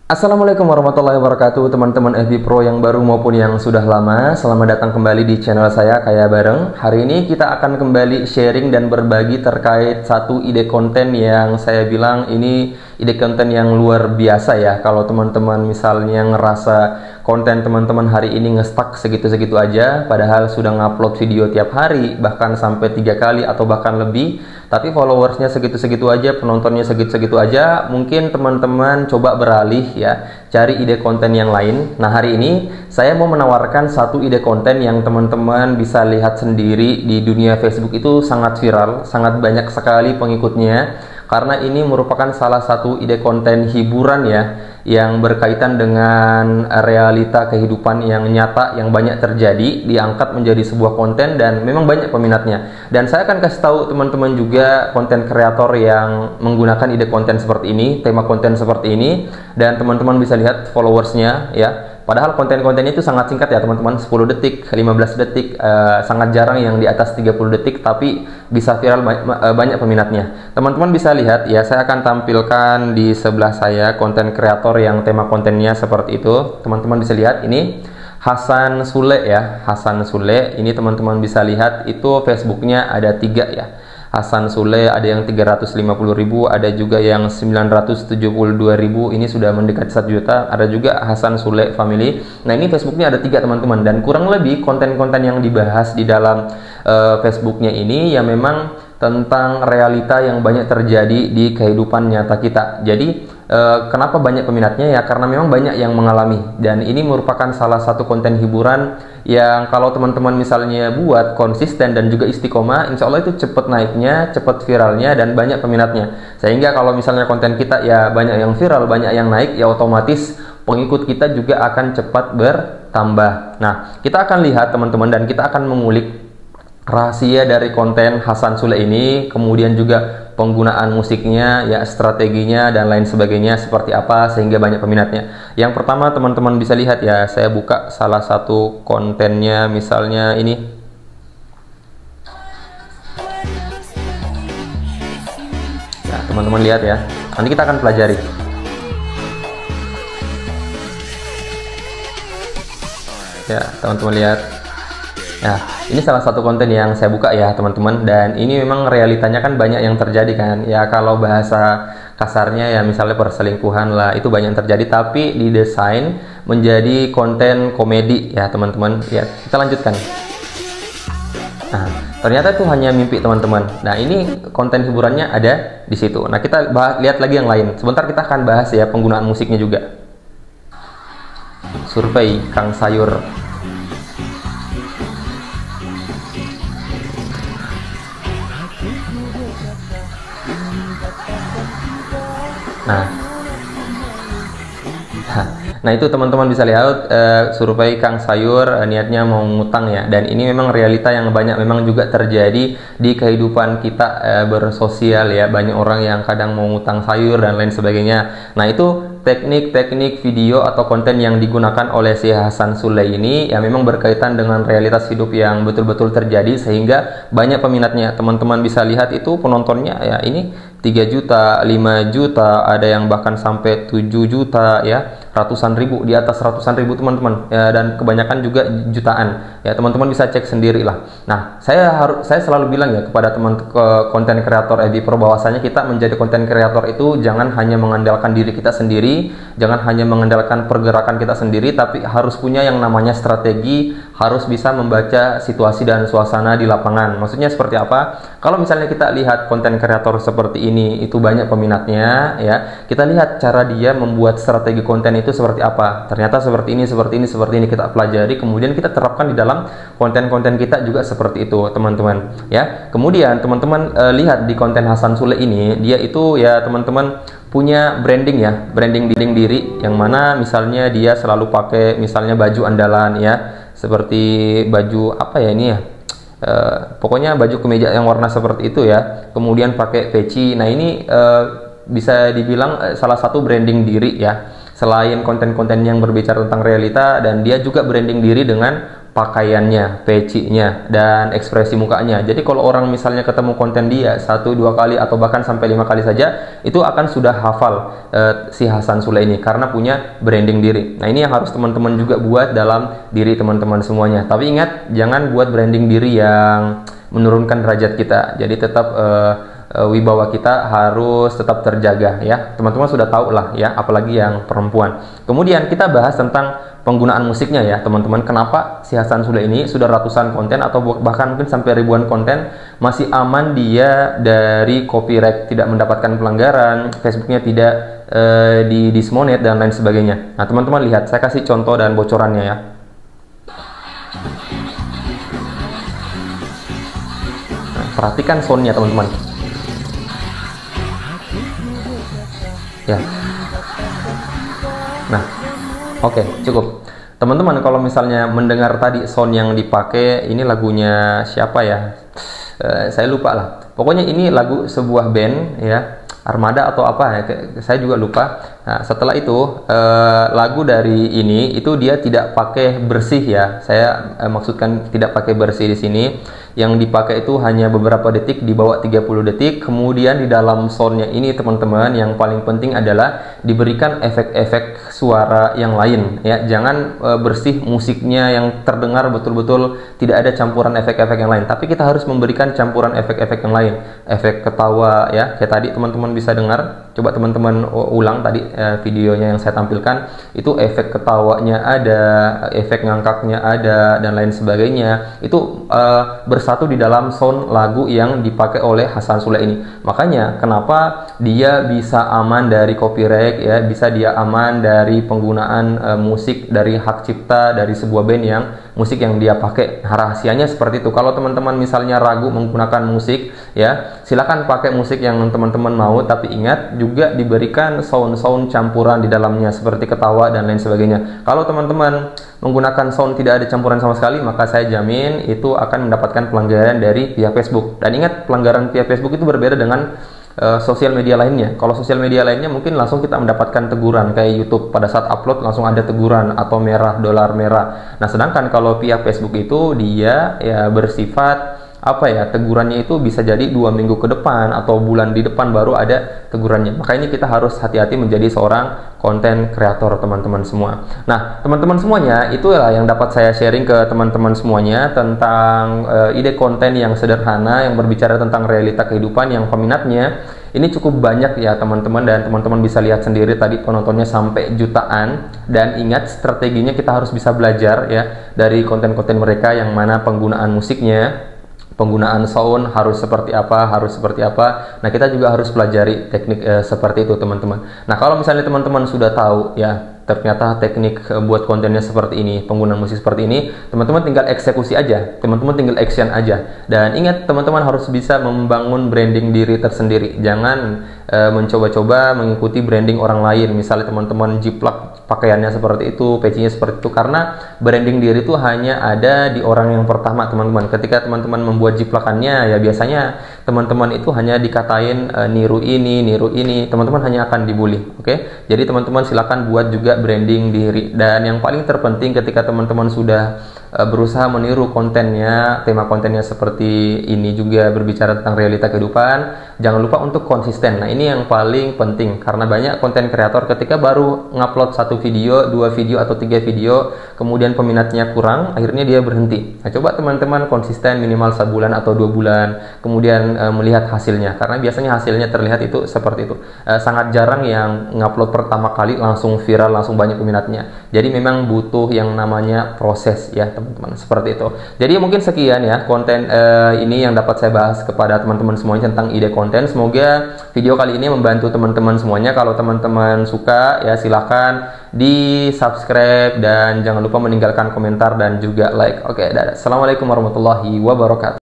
Assalamualaikum warahmatullahi wabarakatuh, teman-teman FB Pro yang baru maupun yang sudah lama. Selamat datang kembali di channel saya Kaya Bareng. Hari ini kita akan kembali sharing dan berbagi terkait satu ide konten yang saya bilang ini ide konten yang luar biasa ya. Kalau teman-teman misalnya ngerasa konten teman-teman hari ini nge-stuck segitu-segitu aja, padahal sudah ngupload video tiap hari, bahkan sampai 3 kali atau bahkan lebih, tapi followersnya segitu-segitu aja, penontonnya segitu-segitu aja, mungkin teman-teman coba beralih ya, cari ide konten yang lain. Nah, hari ini saya mau menawarkan satu ide konten yang teman-teman bisa lihat sendiri di dunia Facebook itu sangat viral, sangat banyak sekali pengikutnya, karena ini merupakan salah satu ide konten hiburan ya, yang berkaitan dengan realita kehidupan yang nyata yang banyak terjadi, diangkat menjadi sebuah konten dan memang banyak peminatnya. Dan saya akan kasih tahu teman-teman juga konten kreator yang menggunakan ide konten seperti ini, tema konten seperti ini, dan teman-teman bisa lihat followersnya ya. Padahal konten-kontennya itu sangat singkat ya teman-teman, 10 detik, 15 detik, sangat jarang yang di atas 30 detik, tapi bisa viral, banyak peminatnya. Teman-teman bisa lihat ya, saya akan tampilkan di sebelah saya konten kreator yang tema kontennya seperti itu. Teman-teman bisa lihat ini Hasan Sule ya, Hasan Sule. Ini teman-teman bisa lihat itu Facebooknya ada 3 ya. Hasan Sule ada yang 350.000, ada juga yang 972.000, ini sudah mendekati 1 juta. Ada juga Hasan Sule Family. Nah, ini Facebooknya ada 3 teman-teman, dan kurang lebih konten-konten yang dibahas di dalam Facebooknya ini ya memang tentang realita yang banyak terjadi di kehidupan nyata kita. Jadi kenapa banyak peminatnya ya, karena memang banyak yang mengalami, dan ini merupakan salah satu konten hiburan yang kalau teman-teman misalnya buat konsisten dan juga istiqomah, insya Allah itu cepat naiknya, cepat viralnya, dan banyak peminatnya. Sehingga kalau misalnya konten kita ya banyak yang viral, banyak yang naik, ya otomatis pengikut kita juga akan cepat bertambah. Nah, kita akan lihat teman-teman, dan kita akan mengulik rahasia dari konten Hasan Sule ini, kemudian juga penggunaan musiknya, ya strateginya dan lain sebagainya seperti apa sehingga banyak peminatnya. Yang pertama teman-teman bisa lihat ya, saya buka salah satu kontennya, misalnya ini. Nah, teman-teman lihat ya, nanti kita akan pelajari. Ya, teman-teman lihat. Nah, ini salah satu konten yang saya buka ya teman-teman, dan ini memang realitanya kan banyak yang terjadi kan ya. Kalau bahasa kasarnya ya misalnya perselingkuhan lah, itu banyak yang terjadi, tapi didesain menjadi konten komedi ya teman-teman. Ya, kita lanjutkan. Nah, ternyata itu hanya mimpi teman-teman. Nah, ini konten hiburannya ada di situ. Nah, kita lihat lagi yang lain. Sebentar kita akan bahas ya penggunaan musiknya juga. Survei Kang Sayur. Nah, itu teman-teman bisa lihat survei Kang Sayur, niatnya mau ngutang ya, dan ini memang realita yang banyak memang juga terjadi di kehidupan kita bersosial ya. Banyak orang yang kadang mau ngutang sayur dan lain sebagainya. Nah, itu teknik-teknik video atau konten yang digunakan oleh si Hasan Sule ini ya memang berkaitan dengan realitas hidup yang betul-betul terjadi, sehingga banyak peminatnya. Teman-teman bisa lihat itu penontonnya ya, ini 3 juta, 5 juta, ada yang bahkan sampai 7 juta ya, ratusan ribu, di atas ratusan ribu teman-teman ya, dan kebanyakan juga jutaan ya. Teman-teman bisa cek sendiri lah. Nah, saya selalu bilang ya kepada teman konten kreator FB Pro, bahwasanya kita menjadi konten kreator itu jangan hanya mengandalkan diri kita sendiri, jangan hanya mengandalkan pergerakan kita sendiri, tapi harus punya yang namanya strategi, harus bisa membaca situasi dan suasana di lapangan. Maksudnya seperti apa? Kalau misalnya kita lihat konten kreator seperti ini itu banyak peminatnya ya, kita lihat cara dia membuat strategi konten itu seperti apa. Ternyata seperti ini, seperti ini, seperti ini, kita pelajari, kemudian kita terapkan di dalam konten-konten kita juga seperti itu teman-teman ya. Kemudian teman-teman lihat di konten Hasan Sule ini, dia itu ya teman-teman punya branding ya, branding diri, yang mana misalnya dia selalu pakai misalnya baju andalan ya, seperti baju apa ya ini ya, pokoknya baju kemeja yang warna seperti itu ya, kemudian pakai peci. Nah, ini bisa dibilang salah satu branding diri ya, selain konten-konten yang berbicara tentang realita, dan dia juga branding diri dengan pakaiannya, pecinya, dan ekspresi mukanya. Jadi kalau orang misalnya ketemu konten dia 1-2 kali atau bahkan sampai 5 kali saja, itu akan sudah hafal si Hasan Sule ini karena punya branding diri. Nah, ini yang harus teman-teman juga buat dalam diri teman-teman semuanya. Tapi ingat, jangan buat branding diri yang menurunkan derajat kita. Jadi tetap wibawa kita harus tetap terjaga ya. Teman-teman sudah tahu lah ya, apalagi yang perempuan. Kemudian kita bahas tentang penggunaan musiknya ya teman-teman. Kenapa si Hasan Sule ini sudah ratusan konten atau bahkan mungkin sampai ribuan konten masih aman dia dari copyright, tidak mendapatkan pelanggaran, Facebooknya tidak di dismonet dan lain sebagainya. Nah teman-teman lihat, saya kasih contoh dan bocorannya ya. Nah, perhatikan soundnya teman-teman ya. Nah, oke, cukup. Teman-teman kalau misalnya mendengar tadi sound yang dipakai, ini lagunya siapa ya? Saya lupa lah. Pokoknya ini lagu sebuah band ya, Armada atau apa ya, saya juga lupa. Nah, setelah itu lagu dari ini itu dia tidak pakai bersih ya. Saya maksudkan tidak pakai bersih di sini. Yang dipakai itu hanya beberapa detik, di bawah 30 detik. Kemudian di dalam soundnya ini teman-teman, yang paling penting adalah diberikan efek-efek suara yang lain ya. Jangan bersih musiknya yang terdengar betul-betul tidak ada campuran efek-efek yang lain, tapi kita harus memberikan campuran efek-efek yang lain, efek ketawa ya, kayak tadi teman-teman bisa dengar. Coba teman-teman ulang tadi videonya yang saya tampilkan, itu efek ketawanya ada, efek ngangkaknya ada, dan lain sebagainya. Itu bersatu di dalam sound lagu yang dipakai oleh Hasan Sule ini. Makanya kenapa dia bisa aman dari copyright ya, bisa dia aman dari penggunaan musik, dari hak cipta dari sebuah band yang musik yang dia pakai. Nah, rahasianya seperti itu. Kalau teman-teman misalnya ragu menggunakan musik ya, silakan pakai musik yang teman-teman mau, tapi ingat juga diberikan sound-sound campuran di dalamnya seperti ketawa dan lain sebagainya. Kalau teman-teman menggunakan sound tidak ada campuran sama sekali, maka saya jamin itu akan mendapatkan pelanggaran dari pihak Facebook. Dan ingat, pelanggaran pihak Facebook itu berbeda dengan sosial media lainnya. Kalau sosial media lainnya mungkin langsung kita mendapatkan teguran, kayak YouTube pada saat upload langsung ada teguran atau merah, dolar merah. Nah, sedangkan kalau pihak Facebook itu dia ya bersifat apa ya, tegurannya itu bisa jadi 2 minggu ke depan atau bulan di depan baru ada tegurannya. Makanya kita harus hati-hati menjadi seorang konten kreator teman-teman semua. Nah teman-teman semuanya, itulah yang dapat saya sharing ke teman-teman semuanya tentang ide konten yang sederhana yang berbicara tentang realita kehidupan yang peminatnya ini cukup banyak ya teman-teman, dan teman-teman bisa lihat sendiri tadi penontonnya sampai jutaan. Dan ingat, strateginya kita harus bisa belajar ya dari konten-konten mereka, yang mana penggunaan musiknya, penggunaan sound harus seperti apa, harus seperti apa. Nah, kita juga harus pelajari teknik seperti itu, teman-teman. Nah, kalau misalnya teman-teman sudah tahu ya, ternyata teknik buat kontennya seperti ini, penggunaan musik seperti ini, teman-teman tinggal eksekusi aja, teman-teman tinggal action aja. Dan ingat, teman-teman harus bisa membangun branding diri tersendiri. Jangan mencoba-coba mengikuti branding orang lain. Misalnya teman-teman jiplak pakaiannya seperti itu, pecinya seperti itu, karena branding diri itu hanya ada di orang yang pertama, teman-teman. Ketika teman-teman membuat jiplakannya, ya biasanya teman-teman itu hanya dikatain niru ini, teman-teman hanya akan dibully. Oke? Jadi teman-teman silakan buat juga branding diri. Dan yang paling terpenting, ketika teman-teman sudah berusaha meniru kontennya, tema kontennya seperti ini juga berbicara tentang realita kehidupan, jangan lupa untuk konsisten. Nah, ini yang paling penting, karena banyak konten kreator ketika baru ngupload 1 video, 2 video atau 3 video, kemudian peminatnya kurang, akhirnya dia berhenti. Nah, coba teman-teman konsisten minimal sebulan atau 2 bulan, kemudian melihat hasilnya, karena biasanya hasilnya terlihat itu seperti itu. Sangat jarang yang ngupload pertama kali langsung viral, langsung banyak peminatnya. Jadi memang butuh yang namanya proses ya teman-teman, seperti itu. Jadi mungkin sekian ya konten ini yang dapat saya bahas kepada teman-teman semuanya tentang ide konten. Semoga video kali ini membantu teman-teman semuanya. Kalau teman-teman suka ya silahkan di subscribe, dan jangan lupa meninggalkan komentar dan juga like. Oke, dadah. Assalamualaikum warahmatullahi wabarakatuh.